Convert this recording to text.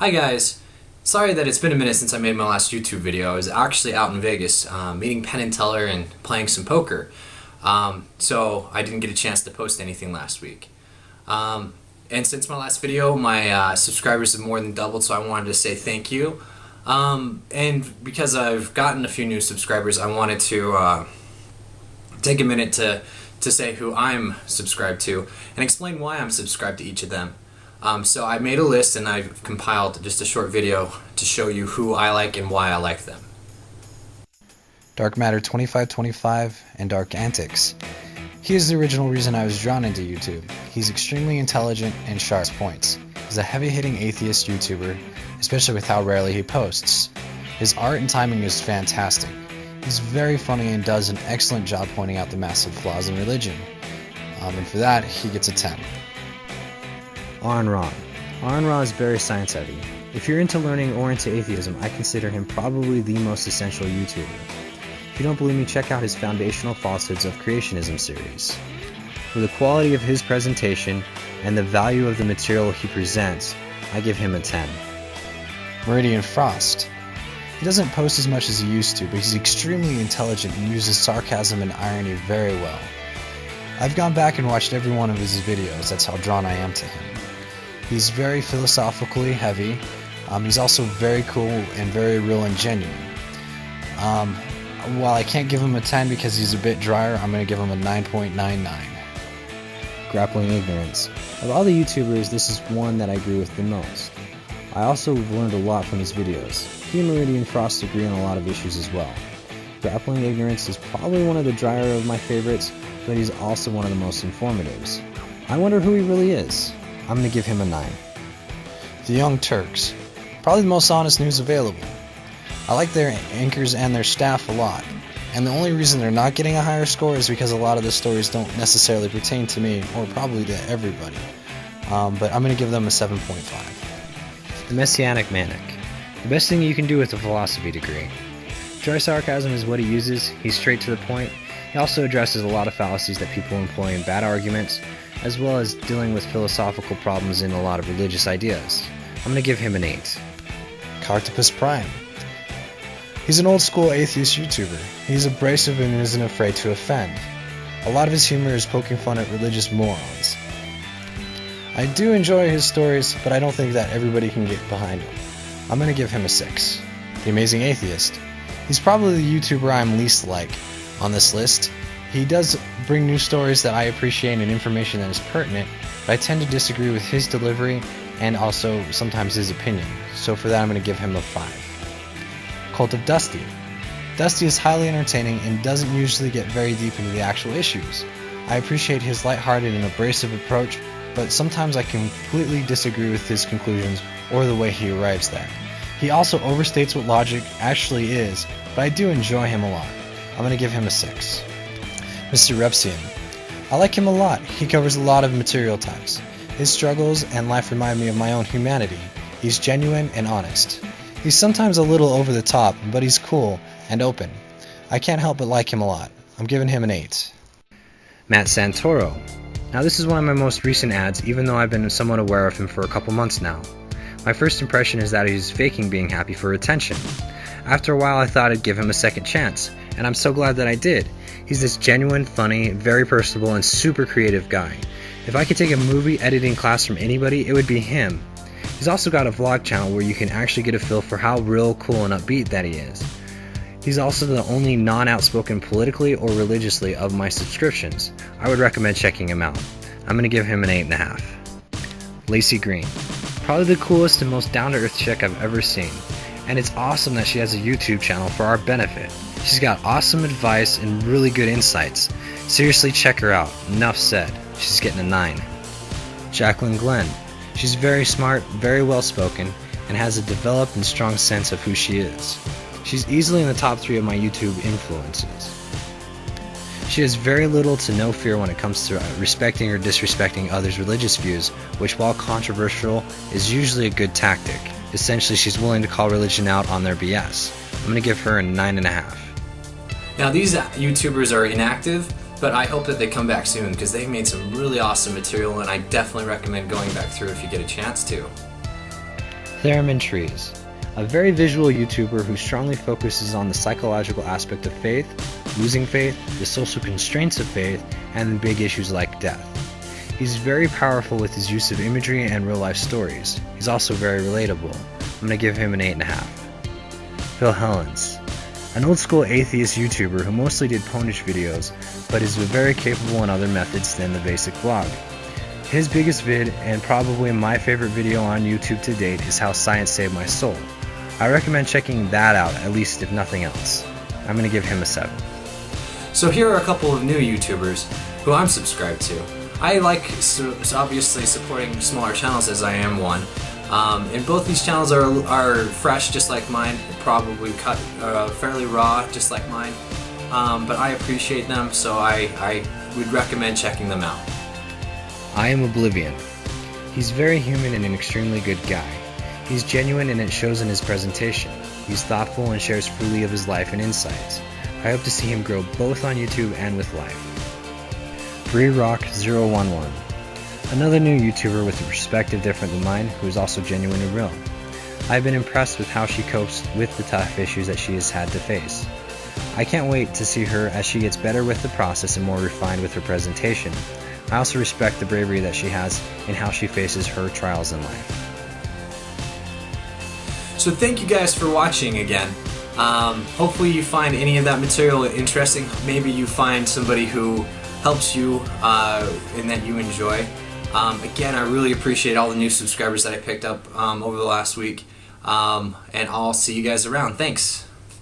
Hi guys, sorry that it's been a minute since I made my last YouTube video. I was actually out in Vegas meeting Penn and Teller and playing some poker, so I didn't get a chance to post anything last week. And since my last video, my subscribers have more than doubled, so I wanted to say thank you. And because I've gotten a few new subscribers, I wanted to take a minute to say who I'm subscribed to and explain why I'm subscribed to each of them. So I made a list and I've compiled just a short video to show you who I like and why I like them. Dark Matter 2525 and Dark Antics. He is the original reason I was drawn into YouTube. He's extremely intelligent and sharp points. He's a heavy-hitting atheist YouTuber, especially with how rarely he posts. His art and timing is fantastic. He's very funny and does an excellent job pointing out the massive flaws in religion. And for that, he gets a 10. AronRa. AronRa is very science-heavy. If you're into learning or into atheism, I consider him probably the most essential YouTuber. If you don't believe me, check out his Foundational Falsehoods of Creationism series. For the quality of his presentation and the value of the material he presents, I give him a 10. MeridianFrost. He doesn't post as much as he used to, but he's extremely intelligent and uses sarcasm and irony very well. I've gone back and watched every one of his videos, that's how drawn I am to him. He's very philosophically heavy. He's also very cool and very real and genuine. While I can't give him a 10 because he's a bit drier, I'm going to give him a 9.99. GrapplingIgnorance. Of all the YouTubers, this is one that I agree with the most. I also learned a lot from his videos. He and MeridianFrost agree on a lot of issues as well. GrapplingIgnorance is probably one of the drier of my favorites, but he's also one of the most informatives. I wonder who he really is. I'm going to give him a 9. The Young Turks. Probably the most honest news available. I like their anchors and their staff a lot, and the only reason they're not getting a higher score is because a lot of the stories don't necessarily pertain to me, or probably to everybody. But I'm going to give them a 7.5. The Messianic Manic. The best thing you can do with a philosophy degree. Dry sarcasm is what he uses. He's straight to the point. He also addresses a lot of fallacies that people employ in bad arguments, as well as dealing with philosophical problems in a lot of religious ideas. I'm going to give him an 8. Cartopus Prime. He's an old school atheist YouTuber. He's abrasive and isn't afraid to offend. A lot of his humor is poking fun at religious morons. I do enjoy his stories, but I don't think that everybody can get behind him. I'm going to give him a 6. The Amazing Atheist. He's probably the YouTuber I'm least like on this list. He does bring new stories that I appreciate and information that is pertinent, but I tend to disagree with his delivery and also sometimes his opinion. So for that I'm going to give him a 5. CultofDusty. Dusty is highly entertaining and doesn't usually get very deep into the actual issues. I appreciate his lighthearted and abrasive approach, but sometimes I completely disagree with his conclusions or the way he arrives there. He also overstates what logic actually is, but I do enjoy him a lot. I'm going to give him a 6. MrRepzion. I like him a lot. He covers a lot of material types. His struggles and life remind me of my own humanity. He's genuine and honest. He's sometimes a little over the top, but he's cool and open. I can't help but like him a lot. I'm giving him an 8. Matt Santoro. Now this is one of my most recent ads, even though I've been somewhat aware of him for a couple months now. My first impression is that he's faking being happy for attention. After a while I thought I'd give him a second chance, and I'm so glad that I did. He's this genuine, funny, very personable, and super creative guy. If I could take a movie editing class from anybody, it would be him. He's also got a vlog channel where you can actually get a feel for how real, cool, and upbeat that he is. He's also the only non-outspoken politically or religiously of my subscriptions. I would recommend checking him out. I'm going to give him an 8.5. Laci Green. Probably the coolest and most down-to-earth chick I've ever seen. And it's awesome that she has a YouTube channel for our benefit. She's got awesome advice and really good insights. Seriously, check her out. Enough said. She's getting a 9. JaclynGlenn. She's very smart, very well spoken, and has a developed and strong sense of who she is. She's easily in the top 3 of my YouTube influences. She has very little to no fear when it comes to respecting or disrespecting others' religious views, which while controversial is usually a good tactic. Essentially, she's willing to call religion out on their BS. I'm going to give her a 9.5. Now these YouTubers are inactive, but I hope that they come back soon because they've made some really awesome material and I definitely recommend going back through if you get a chance to. TheraminTrees, a very visual YouTuber who strongly focuses on the psychological aspect of faith, losing faith, the social constraints of faith, and the big issues like death. He's very powerful with his use of imagery and real-life stories. He's also very relatable. I'm going to give him an 8.5. PhilHellenes, an old-school atheist YouTuber who mostly did ponish videos, but is very capable in other methods than the basic vlog. His biggest vid, and probably my favorite video on YouTube to date, is How Science Saved My Soul. I recommend checking that out, at least if nothing else. I'm going to give him a 7. So here are a couple of new YouTubers who I'm subscribed to. I like obviously supporting smaller channels, as I am one. And both these channels are fresh, just like mine, probably cut fairly raw, just like mine. But I appreciate them, so I would recommend checking them out. Am Oblivion. He's very human and an extremely good guy. He's genuine and it shows in his presentation. He's thoughtful and shares freely of his life and insights. I hope to see him grow both on YouTube and with life. BreeRock011. Another new YouTuber with a perspective different than mine, who is also genuine and real. I've been impressed with how she copes with the tough issues that she has had to face. I can't wait to see her as she gets better with the process and more refined with her presentation. I also respect the bravery that she has in how she faces her trials in life. So thank you guys for watching again. Hopefully you find any of that material interesting. Maybe you find somebody who helps you and that you enjoy. Again, I really appreciate all the new subscribers that I picked up over the last week. And I'll see you guys around. Thanks.